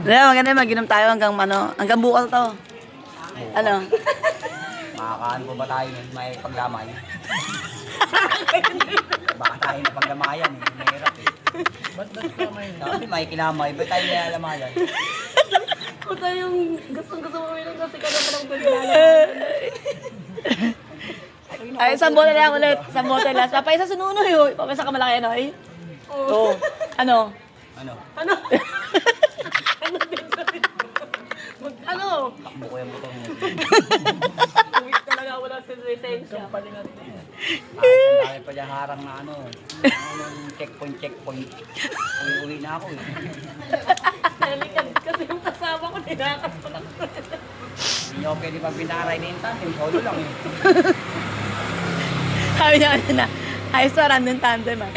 Kaya maganda mag-inom tayo hanggang bukas to. Ano? Makakaano po ba tayo yun? May paglamay? Baka tayo na paglamayan eh. Mahirap eh. Ba't kamay? Sabi may kinamay. Ba't tayo nilalamayan? Puta yung gustong-gusto mo yun kasi ka na palang pagkilala. Ay, isang bote lang ulit. Isang bote lang. Papaisa sa nuno yun. Papaisa ka malaki, ano eh? Oo. Ano? Ano? Ano? Ano dito? Ano? Takbo ko yung motor mo. Uwit talaga wala sa lisensya. Ang dami pa dyan harang na ano. Anong checkpoint. Uwi na ako eh. Nalikad kasi yung kasama ko, ninakas ko lang. Hindi nyo pwede pag pinaray na yung tandem. Solo lang eh. Sabi niya ano na. Ayos to, random tandem ah.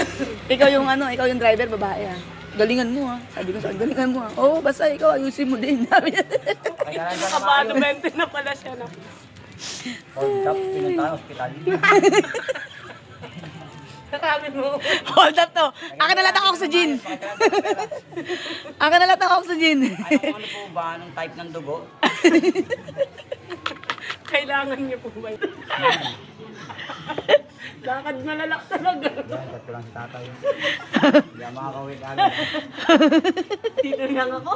Ikaw yung driver, babae ah. Galingan mo ah. Sabi ko sa galingan mo ah. Oo, basta ikaw ayusin mo din. Sabi niya. Kaya nandiyan na Kabado kayo. 20 na pala siya na. Hold up, pinunta ng ospital. Sabi mo. Hold up to. Akin na lahat ng oxygen. Akin na lahat ng oxygen. Ano po ba? Anong type ng dugo? Kailangan niyo po ba? Lakad malalak talaga. Yan, ba't ko lang si tatay. Hindi ako makakawin agad. Dito lang ako.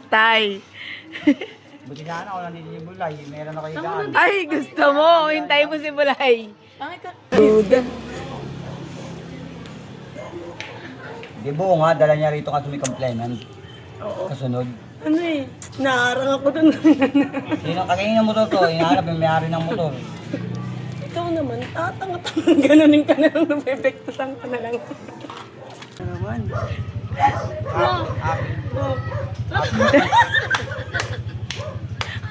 Tay. Buti sana ako nandito yung bulay. Meron ako higaan. Ay, gusto mo. Hintayin mo si Bulay. Bakit ka? Duda. Di ba nga, dala niya rito kasi may complainant. Kasunod. Ano eh? Naarang ako dun. Sino kakainin ng motor ko? Hinahanap yung may-ari ng motor. Ikaw naman, tatanga-tangang ganunin ka na lang, napepektusan ka na lang. Naman. Oh, oh.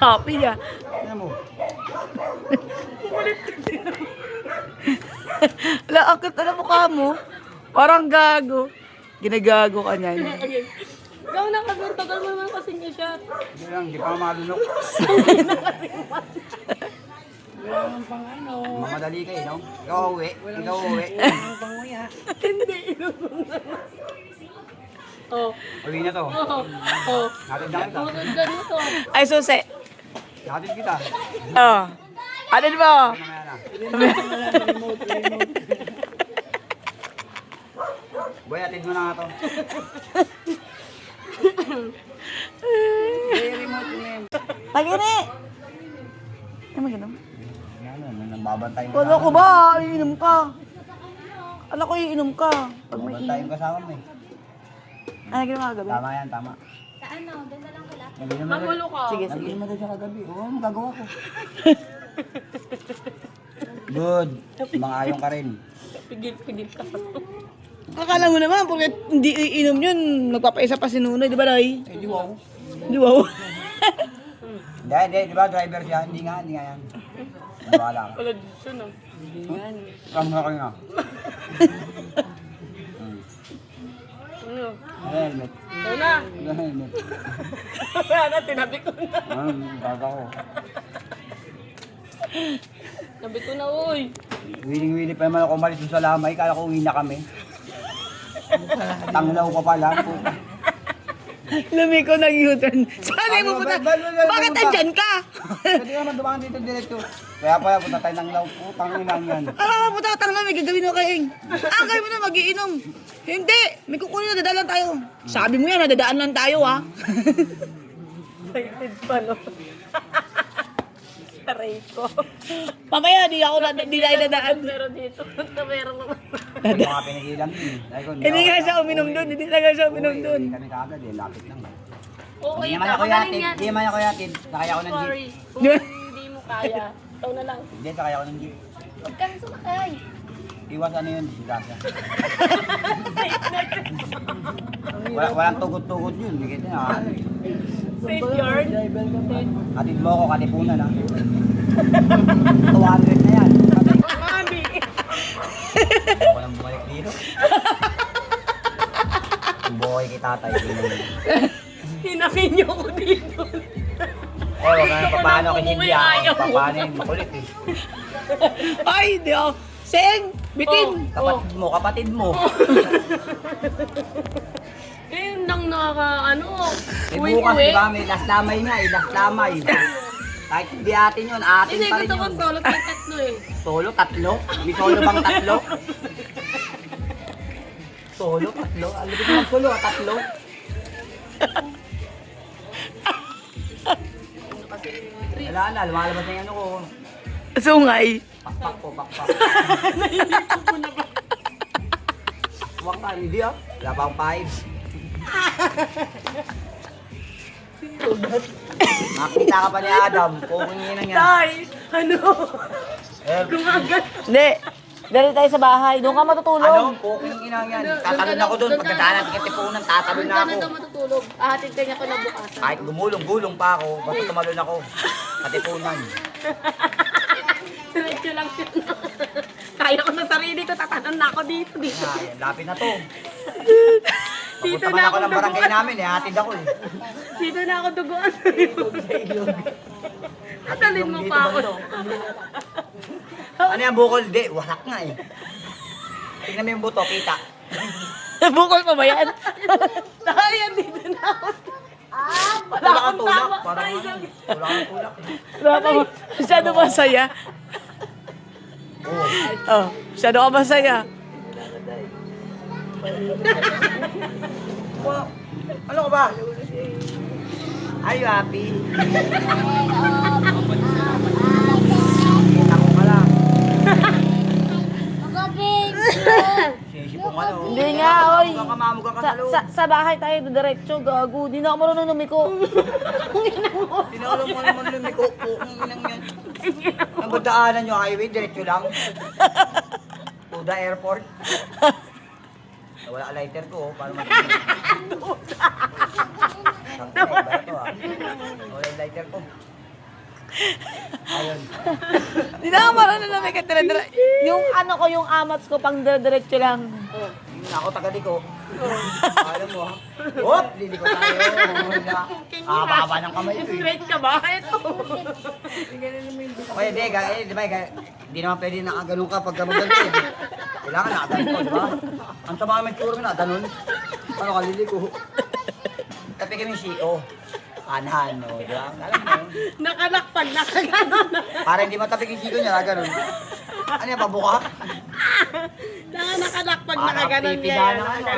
Happy ah. Ano mo? Wala, akit na mukha mo. Parang gago. Ginagago ka niyan. Again. Ikaw na kasi, tagal mo naman kasing shot. Hindi lang, di pa malunok. Mamadali kayo, no? Ikaw uwi. Ikaw uwi. Hindi. Oh, Uwi na to. oh. Hatid na kita. Tulad ka dito. Ay, susi. Hatid kita. Oh. Ano mo? Mamaya na. Boy, hatid mo na nga to. Pag-ini. Ano mag-inom? Ano, nambabantay mo Wala ko ba? Iinom ka. Alam ko iinom ka. Pag may Nambabantay mo kasama mo eh. Ano ginawa kagabi? Tama yan, tama. Sa ano, doon na lang kila. Naginom na Mamulo ka. Sige, sige. Naginom na daw siya kagabi. Oo, ang gagawa ko. Good. Mga ka rin. Pigil ka. Akala mo naman, porque hindi iinom yun, magpapaisa pa si Nunoy, di ba, Roy? Eh, di wow. Di ba? Hindi, di ba driver siya? Hindi nga yan. Wala ka. Wala dito na. Ang mga nga. Ano? Helmet. Ito na. Helmet. Wala na, tinabi ko na. Baga ko. Nabi ko na, uy. Wiling-wili pa naman ako umalis doon sa lamay. Kala ko uwi na kami. Tanglaw ka pala. Lumiko nag-U-turn. Saan mo punta? Bakit andyan ka? Pwede naman dumaan dito diretso. Kaya pa, punta tayo ng law. Putang inang yan. Alam mo, punta ka lang, may gagawin mo kayong. Gawin mo na, mag-iinom. Hindi, may kukunin na, dadaan lang tayo. Sabi mo yan, nadadaan lang tayo, ha? Excited pa, no? Aray ko. Mamaya, di na idadaan. Pero dito, basta meron naman. May mga pinigilan din. Hindi nga siya uminom doon, hindi talaga siya uminom doon. Kami kagad eh, lapit lang. Okay, Hindi naman ako magaling yatid. yan. Hindi naman ako yatid. Nakaya ko ng jeep. Sorry. Kung hindi mo kaya, ikaw na lang. Hindi, sakaya ko ng jeep. Huwag kang sumakay. Iwas ano yun, disgrasya. Walang tugot-tugot yun. Hindi kita na. Safe yard. Hatid mo ako, katipunan ha. 200 na yan. Mami! Ako nang bumalik dito. Buhay kay tatay. Hinamin niyo ko dito. Eh, wag ka na paano kay umuwi, Hindi ako. ayaw. Paano yun, makulit eh. Ay, di ako. Seng, bitin. Kapatid mo. Ngayon lang nakaka, Eh, uwi bukas, di ba? May last lamay nga eh. Last lamay. Kahit hindi atin yun, atin Hindi, pa rin gusto ko yun. solo tayo tatlo eh. Solo, tatlo? May solo bang tatlo? Solo, tatlo? Alam ko mag-solo, tatlo? Wala na, lumalabas na yung ano ko. Sungay. Pakpak po, pakpak. Huwag na, hindi ah. Wala pa akong 5. Nakita ka pa ni Adam, kukungin na niya. Tay, Eh, gumagal. Hindi. Dali tayo sa bahay. Doon ka matutulog. ano, kukungin na yan. Tatalon ako doon, pagkadaan natin katipunan, tatalon na ako. matutulog. Ahatid ka niya ko na bukasan. Kahit gumulong-gulong pa ako, basta tumalon ako. Katipunan. Diretso lang siya. Kaya ko na sarili ko, tatanan na ako dito. Yan, lapit na to. Dito Papunta na man ako ako ng barangay duguan. namin, eh, hatid ako eh. Dito na ako duguan. Atalin mo Dito pa ba ako. ito? Ano yan, bukol? Di, wasak nga eh. Tingnan mo yung buto, kita. Bukol pa ba yan? Ayan, dito na ako. Wala kang akong tulak. tama. Parang Ay, ano, wala kang tulak. Masyado masaya. Oo. Oh, masyado ka masaya. Wow. Ano ka ba? Are you happy? Kita ko ka lang. Sinisipong ka lang. Hindi nga, oy. Mamugang ka, mamugang ka Sa, sa loob. sa bahay tayo diretso, gago. Di na ako marunong lumiko. Tinalo mo naman lumiko. Kung inang yan. Ang badaanan nyo, highway, diretso lang. To the airport. Wala ka lighter ko, oh. Paano mag-inig? Wala yung lighter ko. Ayun. Di na ako marunong lumiko. Yung ano ko, yung amats ko, pang diretso lang. Yun na ako, taga-liko. Alam mo, ha? Hop! Liliko tayo. Nakababa ng kamay ko, eh. Straight ka ba? Ito. Okay, di ba, di naman pwede nakaganon ka pagka maganda eh. Kailangan nakaganon ko, di ba? Ang tama kami tsura mo na, ganon. Ano ka, liliko. Tapi kami siko. Kanan, no, di ba? Alam mo, Nakalakpag, nakaganon. para hindi matapik yung siko niya, ganon. Ano yan, pabuka? Nakalakpag, Para nakaganon niya. pipida na ano.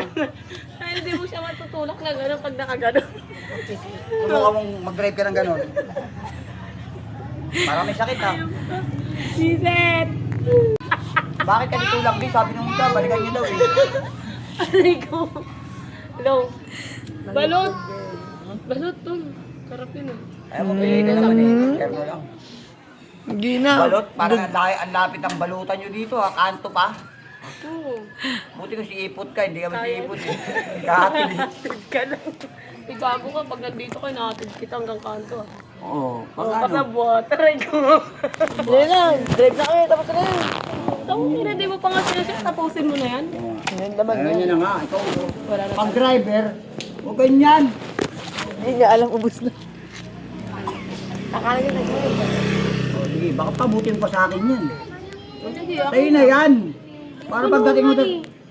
Ay, hindi mo siya matutulak na gano'n pag nakaganon. Subukan mong mag-drive ka ng ganon. Para may sakit, ha? Siset! Bakit ka dito lang, Sabi nung isa, balikan niyo daw, eh. Aray ko. Hello. Balot. Balot dun. Sarap yun ah. Ayaw mo, pili ka naman eh. Kerno lang. Hindi na. Balot, parang ang lapit ng balutan nyo dito, ha? Kanto pa. Oo. Buti kung si Ipot ka, hindi kami si Ipot eh. Kahatid eh. Ka lang. Igago ka pag nandito ka, nakatid kita hanggang kanto ah. Oo. Oo, kasabot. Aray ko. Hindi na. Drive na kami. Tapos na yun. Tapos hindi mo pa nga sinasya, tapusin mo na yan. Yun naman Ayun yun. yun na nga, ikaw. Pag driver, huwag ganyan. Hindi niya alam, ubus na. Akala niya nag-drive. O sige, baka pabutin pa sa akin yan. Hindi ah. Sa'yo na yan. Para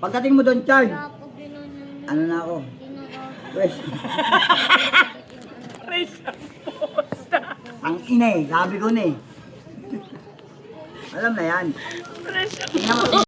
pagdating mo doon, Chard. Ano na ako? Pwes. Ang ina eh, sabi ko na eh. Alam na yan. Tingnan mo,